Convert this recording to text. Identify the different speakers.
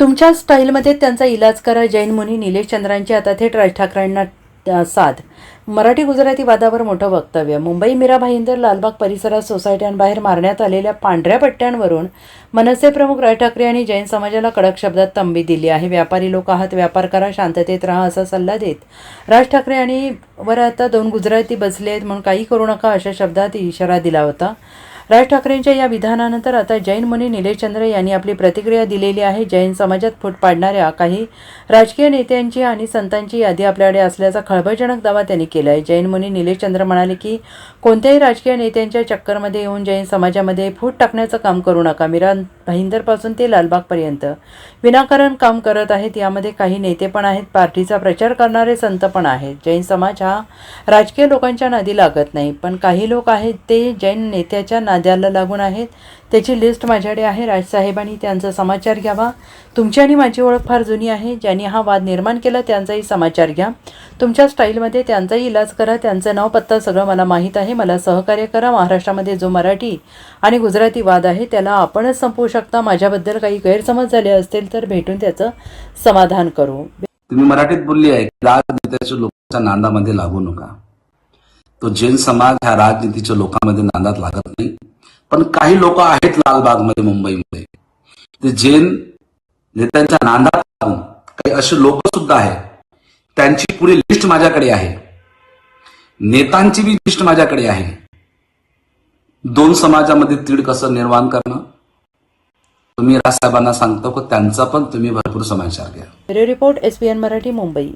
Speaker 1: तुमच्या स्टाईलमध्ये त्यांचा इलाज करा. जैन मुनी निलेश चंद्रांची आता थेट राज ठाकरेंना साथ. मराठी गुजराती वादावर मोठं वक्तव्य. मुंबई मीरा भाईंदर लालबाग परिसरात सोसायट्यांबाहेर मारण्यात आलेल्या पांढऱ्या पट्ट्यांवरून मनसे प्रमुख राज ठाकरे यांनी जैन समाजाला कडक शब्दात तंबी दिली आहे. व्यापारी लोक आहात, व्यापार करा, शांततेत राहा असा सल्ला देत राज ठाकरे आणि वर आता 2 गुजराती बसले आहेत म्हणून काही करू नका अशा शब्दात इशारा दिला होता. राज ठाकरेंच्या या विधानानंतर आता जैन मुनी निलेश चंद्र यांनी आपली प्रतिक्रिया दिलेली आहे. जैन समाजात फूट पाडणाऱ्या काही राजकीय नेत्यांची आणि संतांची यादी आपल्याकडे असल्याचा खळबळजनक दावा त्यांनी केला आहे. जैन मुनी निलेश चंद्र म्हणाले की कोणत्याही राजकीय नेत्यांच्या चक्करमध्ये येऊन जैन समाजामध्ये फूट टाकण्याचं काम करू नका. मीरा भाईंदरपासून ते लालबागपर्यंत विनाकारण काम करत आहेत. यामध्ये काही नेते पण आहेत, पार्टीचा प्रचार करणारे संत पण आहेत. जैन समाज हा राजकीय लोकांच्या नादी लागत नाही, पण काही लोक आहेत ते जैन नेत्याच्या नाद्याला लागून आहेत. त्याची लिस्ट माझ्याकडे आहे. राजसाहेबांनी त्यांचा समाचार घ्यावा. तुमची आणि माझी ओळख फार जुनी आहे. ज्यांनी हा वाद निर्माण केला त्यांचाही समाचार घ्या. तुमच्या स्टाईलमध्ये त्यांचाही इलाज करा. त्यांचं नाव पत्ता सगळं मला माहीत आहे. मला सहकार्य करा. महाराष्ट्रामध्ये जो मराठी आणि गुजराती वाद आहे त्याला आपणच संपवू शकता. माझ्याबद्दल काही गैरसमज झाले असतील तर भेटून त्याचं समाधान करू.
Speaker 2: तुम्ही मराठीत बोलली आहे की राजनीतीच्या लोकांच्या नांदामध्ये लागू नका. तो जैन समाज ह्या राजनीतीच्या लोकांमध्ये नांदात लागत नाही, पण काही लोक आहेत लालबागमध्ये मुंबईमध्ये ते जैन नेत्यांच्या नांदात लागून काही असे लोक सुद्धा आहेत. त्यांची पुरी लिस्ट माझ्याकडे आहे, नेत्यांची बी लिस्ट माझ्याकडे आहे. 2 समाजामध्ये तीड कसं निर्माण करणं तुम्ही राजसाहेबांना सांगतो की त्यांचा पण तुम्ही भरपूर समाचार घ्या.
Speaker 1: Bureau report SBN Marathi, Mumbai.